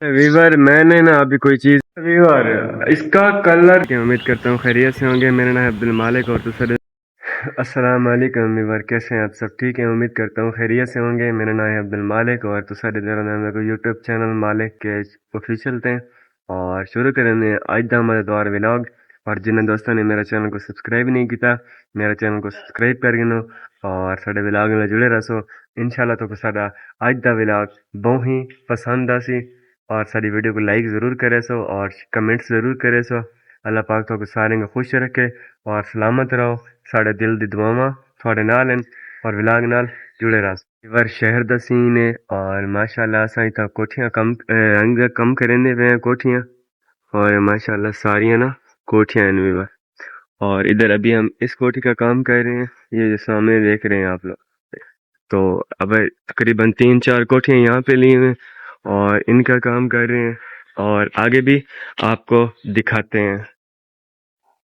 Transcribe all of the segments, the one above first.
Weaver मैंने ना अभी कोई चीज वीवर इसका कलर क्या उम्मीद करता हूँ खैरियत से होंगे। मेरा नाम है अब्दुल मालिक और दूसरे अस्सलाम वालेकुम वीवर, कैसे हैं आप? सब ठीक है, उम्मीद करता हूँ खैरियत से होंगे। मेरा नाम है अब्दुल मालिक और दूसरे मेरे को यूट्यूब चैनल मालिक के ऑफिशियल थे। और शुरू करें आज का मजेदार व्लॉग। और जिन दोस्तों ने मेरे चैनल को सब्सक्राइब नहीं किया, मेरे चैनल को सब्सक्राइब कर गिनो और साडे व्लॉग में जुड़े रहो। इंशाल्लाह तो साडा आज का व्लॉग बहुत ही पसंद आसी और सारी वीडियो को लाइक ज़रूर करे सो और कमेंट्स ज़रूर करे सो। अल्लाह पाक तो सारे को खुश रखे और सलामत रहो। साढ़े दिल दी दुआवां थोड़े नाल हैं और व्लॉग नाल जुड़े रहो। इवर शहर दा सीन है और माशाल्लाह असां इतना कोठियां कम रंग कम करेंदे पे हैं कोठियां। और माशाल्लाह सारियां ना कोठियां हैं विवर। और इधर अभी हम इस कोठी का काम कर रहे हैं, ये जो सामने देख रहे हैं आप लोग। तो अब तकरीबन 3-4 कोठियां यहाँ पे ली हुए हैं और इनका काम कर रहे हैं और आगे भी आपको दिखाते हैं।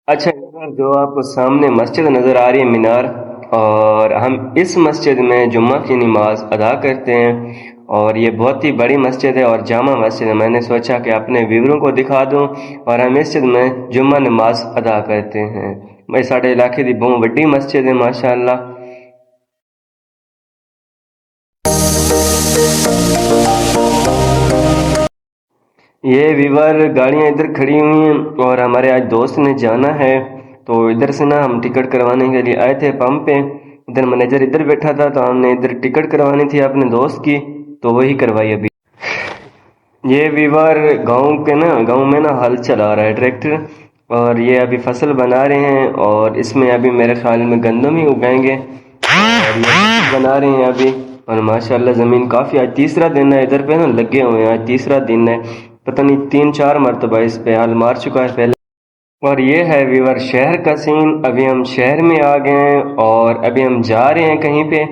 अच्छा, इधर जो आपको सामने मस्जिद नज़र आ रही है मीनार, और हम इस मस्जिद में जुम्मा की नमाज अदा करते हैं। और ये बहुत ही बड़ी मस्जिद है और जामा मस्जिद है। मैंने सोचा कि अपने व्यूअरों को दिखा दूं और हम मस्जिद में जुम्मा नमाज अदा करते हैं। भाई साढ़े इलाके की बहुत बड़ी मस्जिद है माशाल्लाह। ये वीवर गाड़ियाँ इधर खड़ी हुई हैं और हमारे आज दोस्त ने जाना है, तो इधर से ना हम टिकट करवाने के लिए आए थे पंप पे। इधर मैनेजर इधर बैठा था तो हमने इधर टिकट करवानी थी अपने दोस्त की, तो वही करवाई अभी। ये वीवर गांव में ना हल चला रहा है ट्रैक्टर और ये अभी फसल बना रहे हैं और इसमें अभी मेरे ख्याल में गंदम ही उगाएंगे और ये फसल बना रहे हैं अभी। और माशाल्लाह ज़मीन काफ़ी, आज तीसरा दिन है इधर पे ना लगे हुए हैं, आज तीसरा दिन है। पता नहीं 3-4 मरतबा इस पे हाल मार चुका है पहले। और ये है वीवर शहर का सीन। अभी हम शहर में आ गए हैं और अभी हम जा रहे हैं कहीं पे,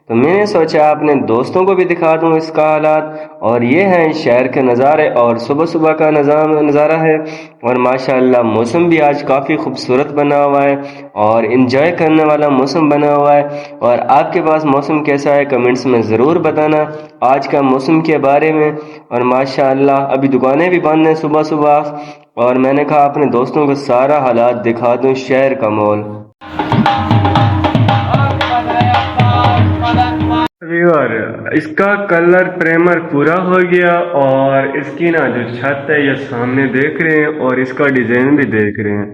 तो मैंने सोचा अपने दोस्तों को भी दिखा दूं इसका हालात। और ये है शहर के नज़ारे और सुबह सुबह का नज़ारा है। और माशाल्लाह मौसम भी आज काफ़ी खूबसूरत बना हुआ है और इन्जॉय करने वाला मौसम बना हुआ है। और आपके पास मौसम कैसा है कमेंट्स में ज़रूर बताना आज का मौसम के बारे में। और माशाल्लाह अभी दुकानें भी बंद हैं सुबह सुबह और मैंने कहा अपने दोस्तों को सारा हालात दिखा दूं शहर का माहौल। व्यूअर इसका कलर प्राइमर पूरा हो गया और इसकी ना जो छत है ये सामने देख रहे हैं और इसका डिजाइन भी देख रहे हैं।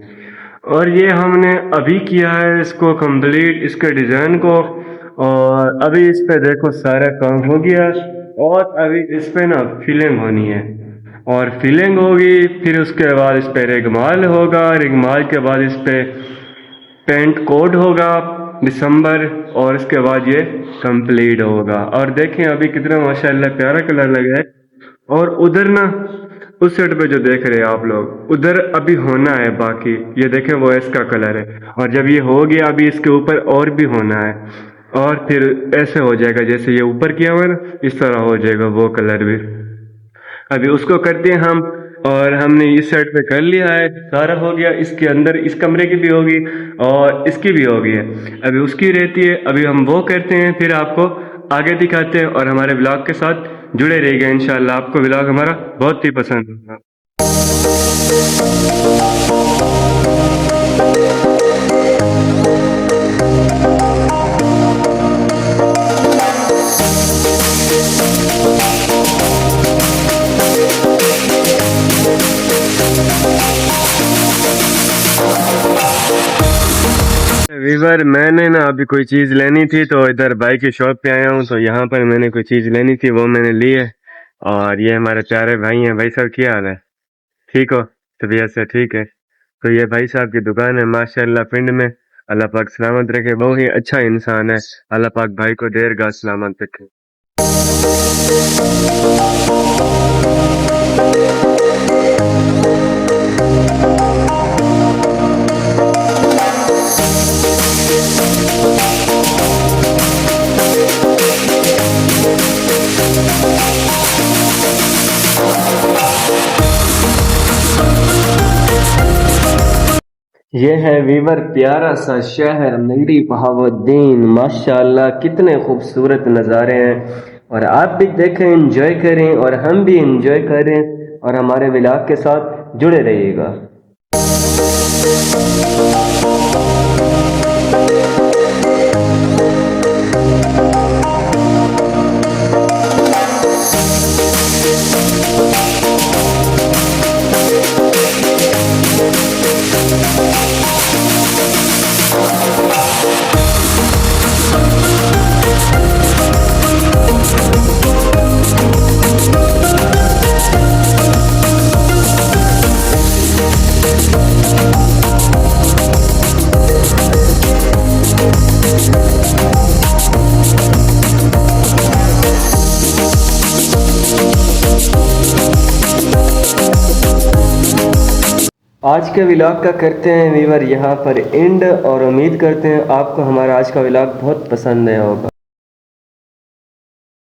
और ये हमने अभी किया है इसको कंप्लीट, इसके डिजाइन को। और अभी इस पे देखो सारा काम हो गया और अभी इस पे ना फिलिंग होनी है और फिलिंग होगी, फिर उसके बाद इस पे रिगमाल होगा, रिगमाल के बाद इस पे पेंट कोड होगा दिसंबर और इसके बाद ये कंप्लीट होगा। और देखें अभी कितना माशाल्लाह प्यारा कलर लगा है। और उधर ना उस साइड पे जो देख रहे हैं आप लोग, उधर अभी होना है बाकी। ये देखें वो इसका कलर है और जब ये हो गया अभी इसके ऊपर और भी होना है और फिर ऐसे हो जाएगा जैसे ये ऊपर किया हुआ है ना, इस तरह हो जाएगा वो कलर भी। अभी उसको करते हैं हम। और हमने इस साइड पे कर लिया है, सारा हो गया। इसके अंदर इस कमरे की भी होगी और इसकी भी होगी है, अभी उसकी रहती है। अभी हम वो करते हैं फिर आपको आगे दिखाते हैं और हमारे ब्लॉग के साथ जुड़े रहिएगा। इंशाल्लाह आपको ब्लॉग हमारा बहुत ही पसंद होगा। वीवर मैंने ना अभी कोई चीज़ लेनी थी तो इधर भाई की शॉप पे आया हूँ, तो यहाँ पर मैंने कोई चीज़ लेनी थी वो मैंने ली है। और ये हमारे प्यारे भाई हैं। भाई साहब क्या हाल है? ठीक हो? तबीयत से ठीक है? तो ये भाई साहब की दुकान है माशाल्लाह पिंड में। अल्लाह पाक सलामत रखे, बहुत ही अच्छा इंसान है। अल्लाह पाक भाई को देरगाह सलामत रखे। ये है वीवर प्यारा सा शहर मीरी बहाउद्दीन। माशाल्लाह कितने खूबसूरत नज़ारे हैं। और आप भी देखें, एंजॉय करें और हम भी एंजॉय करें और हमारे व्लॉग के साथ जुड़े रहिएगा। आज के व्लॉग का करते हैं वीवर यहाँ पर एंड और उम्मीद करते हैं आपको हमारा आज का व्लॉग बहुत पसंद आया होगा।